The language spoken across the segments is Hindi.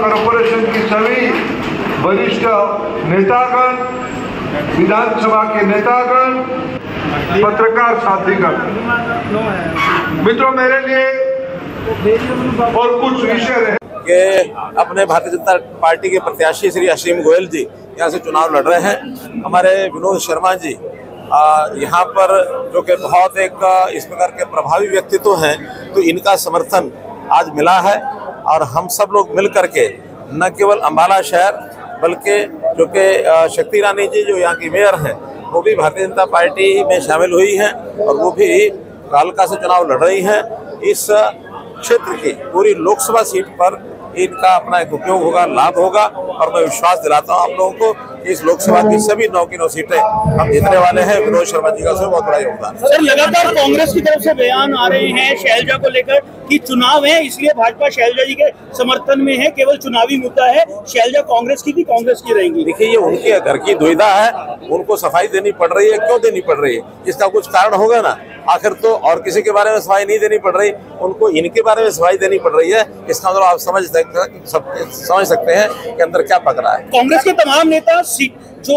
कॉरपोरेशन की सभी वरिष्ठ नेतागण, विधानसभा के नेतागण, पत्रकार साथीगण, मित्रों, मेरे लिए और कुछ विषय रहे कि अपने भारतीय जनता पार्टी के प्रत्याशी श्री असीम गोयल जी यहाँ से चुनाव लड़ रहे हैं। हमारे विनोद शर्मा जी यहाँ पर जो कि बहुत एक इस प्रकार के प्रभावी व्यक्तित्व हैं, तो इनका समर्थन आज मिला है और हम सब लोग मिल करके न केवल अम्बाला शहर बल्कि जो कि शक्ति रानी जी जो यहाँ की मेयर हैं वो भी भारतीय जनता पार्टी में शामिल हुई हैं और वो भी कालका से चुनाव लड़ रही हैं। इस क्षेत्र की पूरी लोकसभा सीट पर इनका अपना एक उपयोग होगा, लाभ होगा और मैं विश्वास दिलाता हूं आप लोगों को कि इस लोकसभा की सभी 9 की 9 सीटें हम जीतने वाले हैं। विनोद शर्मा जी का उसमें बहुत बड़ा योगदान है। सर, लगातार कांग्रेस की तरफ से बयान आ रहे हैं शैलजा को लेकर कि चुनाव है इसलिए भाजपा शैलजा जी के समर्थन में है, केवल चुनावी मुद्दा है, शैलजा कांग्रेस की रहेंगी। देखिए, ये उनके घर की दुविधा है, उनको सफाई देनी पड़ रही है। क्यों देनी पड़ रही है? इसका कुछ कारण होगा ना। आखिर तो और किसी के बारे में सफाई नहीं देनी पड़ रही, उनको इनके बारे में सफाई देनी पड़ रही है। इसका मतलब आप समझ सकते हैं कि अंदर क्या पक रहा है। कांग्रेस के तमाम नेता जो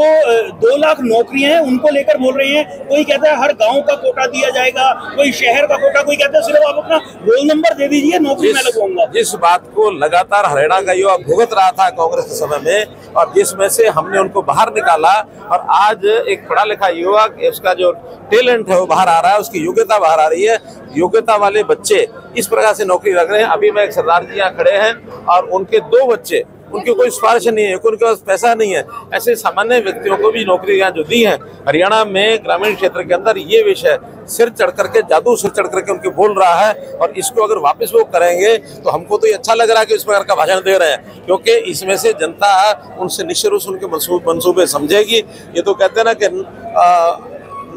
2 लाख नौकरियां हैं उनको लेकर बोल रहे हैं। कोई कहता है हर गांव का कोटा दिया जाएगा, कोई शहर का कोटा, कोई कहता है सिर्फ आप अपना रोल नंबर दे दीजिए, नौकरी मैं लगवाऊंगा। जिस बात को लगातार हरियाणा का युवा भुगत रहा था कांग्रेस के समय में और जिसमें से हमने उनको बाहर निकाला और आज एक पढ़ा लिखा युवा, उसका जो टैलेंट है वो बाहर आ रहा है, उसकी योग्यता बाहर आ रही है। योग्यता वाले बच्चे इस प्रकार से नौकरी लग रहे हैं। अभी मैं एक सरदार जी यहाँ खड़े हैं और उनके 2 बच्चे, उनकी कोई सिफारिश नहीं है, उनके पास पैसा नहीं है। ऐसे सामान्य व्यक्तियों को भी नौकरी यहाँ जो दी है हरियाणा में ग्रामीण क्षेत्र के अंदर, ये विषय सिर चढ़ करके, जादू सिर चढ़ करके उनके बोल रहा है और इसको अगर वापस वो करेंगे तो हमको तो ये अच्छा लग रहा है कि इस प्रकार का भाषण दे रहे हैं, क्योंकि इसमें से जनता उनसे निश्चित रूप से उनके मंसूबे समझेगी। ये तो कहते हैं ना कि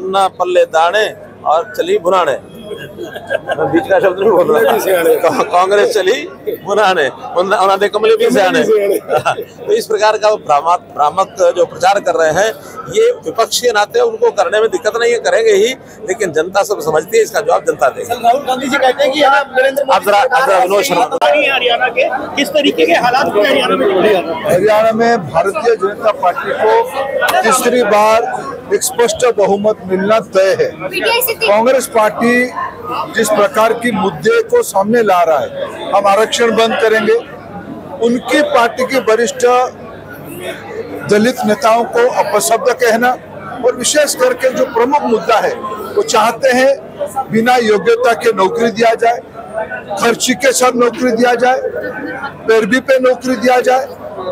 ना पल्ले दाने और चली बुनाने, बीच का शब्द नहीं बोल रहा, कांग्रेस चली बुनाने उन्होंने कमले भी से आने। तो इस प्रकार का भ्रामक जो प्रचार कर रहे हैं, ये विपक्ष के नाते उनको करने में दिक्कत नहीं है, करेंगे ही, लेकिन जनता सब समझती है, इसका जवाब जनता देगी। राहुल गांधी जी कहते हैं कि आप जरा विनोद शर्मा, हरियाणा के किस तरीके के हालात हरियाणा में भारतीय जनता पार्टी को तीसरी बार एक स्पष्ट बहुमत मिलना तय है। कांग्रेस पार्टी जिस प्रकार की मुद्दे को सामने ला रहा है, हम आरक्षण बंद करेंगे, उनकी पार्टी के वरिष्ठ दलित नेताओं को अपशब्द कहना और विशेष करके जो प्रमुख मुद्दा है वो चाहते हैं बिना योग्यता के नौकरी दिया जाए, खर्ची के साथ नौकरी दिया जाए, पैरवी पे नौकरी दिया जाए।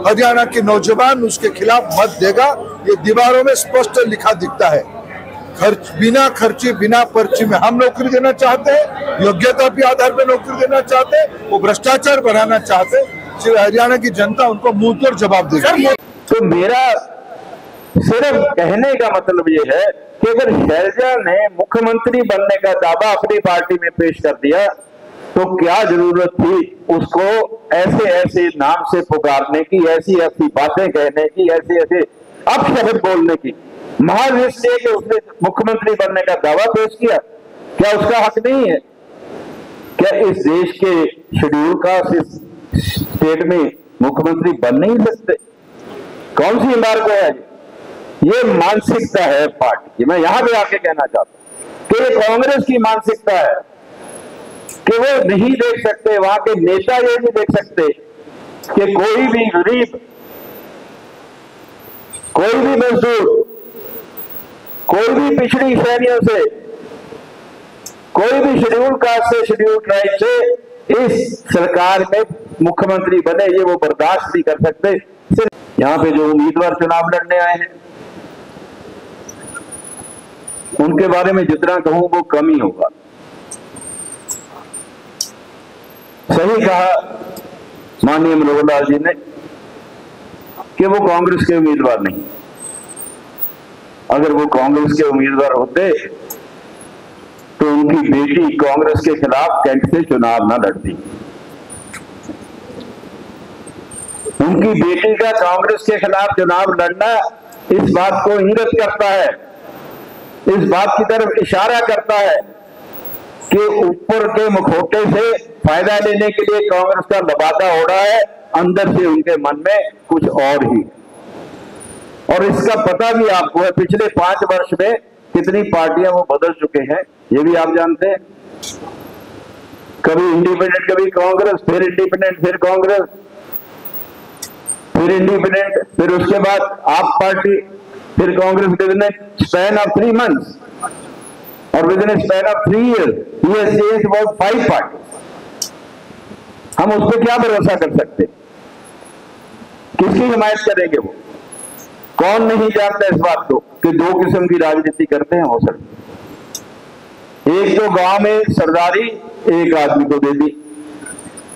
हरियाणा के नौजवान उसके खिलाफ मत देगा, ये दीवारों में स्पष्ट लिखा दिखता है। बिना खर्ची बिना पर्ची में हम नौकरी देना चाहते हैं, योग्यता के आधार पर नौकरी देना चाहते हैं, वो भ्रष्टाचार बढ़ाना चाहते हैं। हरियाणा की जनता उनको मुंह तोड़ जवाब देगी। तो मेरा सिर्फ कहने का मतलब ये है कि अगर शैलजा ने मुख्यमंत्री बनने का दावा अपनी पार्टी में पेश कर दिया तो क्या जरूरत थी उसको ऐसे ऐसे नाम से पुकारने की, ऐसी ऐसी बातें कहने की, ऐसे ऐसे अपशब्द बोलने की। महज इसलिए कि उसने मुख्यमंत्री बनने का दावा पेश किया, क्या उसका हक नहीं है? क्या इस देश के शेड्यूल कास्ट स्टेट में मुख्यमंत्री बन नहीं सकते? कौन सी इमारत है? ये मानसिकता है पार्टी की। मैं यहां पे आके कहना चाहता हूं कि ये कांग्रेस की मानसिकता है कि वो नहीं देख सकते, वहां के नेता ये नहीं देख सकते कि कोई भी गरीब, कोई भी मजदूर, कोई भी पिछड़ी श्रेणियों से, कोई भी शेड्यूल कास्ट से, शेड्यूल ट्राइब से इस सरकार में मुख्यमंत्री बने, ये वो बर्दाश्त नहीं कर सकते। सिर्फ यहाँ पे जो उम्मीदवार चुनाव लड़ने आए हैं उनके बारे में जितना कहूं वो कम ही होगा। सही कहा माननीय मनोहर लाल जी ने कि वो कांग्रेस के उम्मीदवार नहीं। अगर वो कांग्रेस के उम्मीदवार होते तो उनकी बेटी कांग्रेस के खिलाफ कैंट से चुनाव ना लड़ती। उनकी बेटी का कांग्रेस के खिलाफ चुनाव लड़ना इस बात को इंगित करता है, इस बात की तरफ इशारा करता है कि ऊपर के मुखौटे से फायदा लेने के लिए कांग्रेस का लबादा हो रहा है अंदर से उनके मन में कुछ और ही। और इसका पता भी आपको है, पिछले 5 वर्ष में कितनी पार्टियां वो बदल चुके हैं, ये भी आप जानते हैं। कभी इंडिपेंडेंट, कभी कांग्रेस, फिर इंडिपेंडेंट, फिर कांग्रेस, फिर इंडिपेंडेंट, फिर उसके बाद आप पार्टी, फिर Congress. With in span of 3 months और with in span of 3 years he has changed about 5 parties। हम उस पर क्या भरोसा कर सकते? किसकी हिमायत करेंगे वो? कौन नहीं जानता इस बात को कि 2 किस्म की राजनीति करते हैं हो सकते। एक तो गांव में सरदारी एक आदमी को दे दी,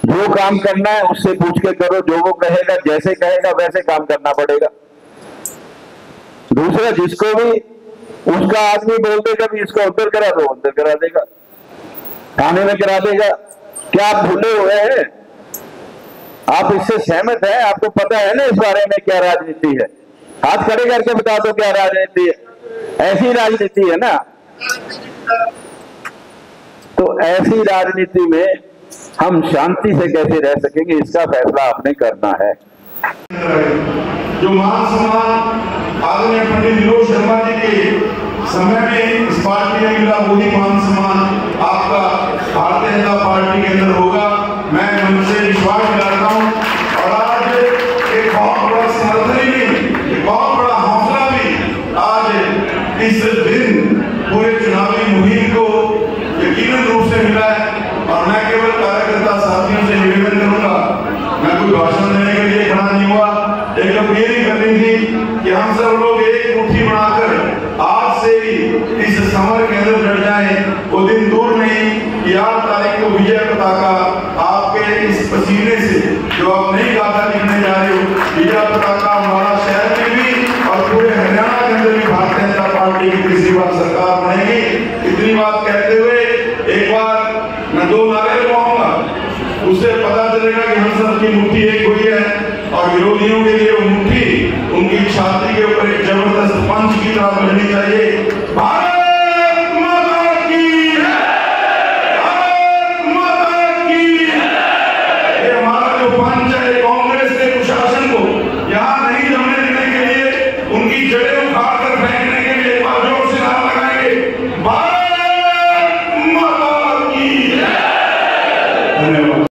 जो काम करना है उससे पूछ के करो, जो वो कहेगा, जैसे कहेगा वैसे काम करना पड़ेगा। दूसरा, जिसको भी उसका आदमी बोल देगा भी इसको उधर करा दो, उधर करा देगा, थाने में करा देगा। क्या आप भूले हुए हैं? आप इससे सहमत हैं? आपको पता है ना इस बारे में क्या राजनीति है? हाथ खड़े करके बता दो क्या राजनीति है। ऐसी राजनीति है ना। तो ऐसी राजनीति में हम शांति से कैसे रह सकेंगे, इसका फैसला आपने करना है। जो मान सम्मान आदरणीय पंडित विनोद शर्मा जी के समय में इस पार्टी ने मिला, वही मान सम्मान आपका भारतीय जनता पार्टी के अंदर होगा, मैं उनसे विश्वास दिलाता हूँ। और आज एक बहुत बड़ा समर्थन ही नहीं, एक बहुत बड़ा हौसला भी आज इस दिन पूरे चुनावी मुहिम को यकीनन रूप से मिला है। और मैं केवल कार्यकर्ता साथियों से निवेदन करूंगा, मैं कोई भाषण देने के लिए खड़ा नहीं हुआ, एक अपील करनी थी कि हम सब लोग एक मुट्ठी बनाकर आज से ही इस समर के अंदर जुड़ जाएं। वो दिन दूर नहीं कि 8 तारीख को विजय पताका आपके इस पसीने से जो आप नई गाथा लिखने जा रहे हो, विजय पताका हमारा शहर में भी और पूरे हरियाणा के अंदर भी भारतीय जनता पार्टी की तीसरी बार सरकार बनेगी। इतनी बात कहते हुए एक बार मैं 2 नारे लगाऊंगा, उससे पता चलेगा कि हम सब की मुट्ठी एक हुई है। और विरोधियों के लिए वो मुट्ठी उनकी छाती के ऊपर एक जबरदस्त पंच की तरह बननी चाहिए।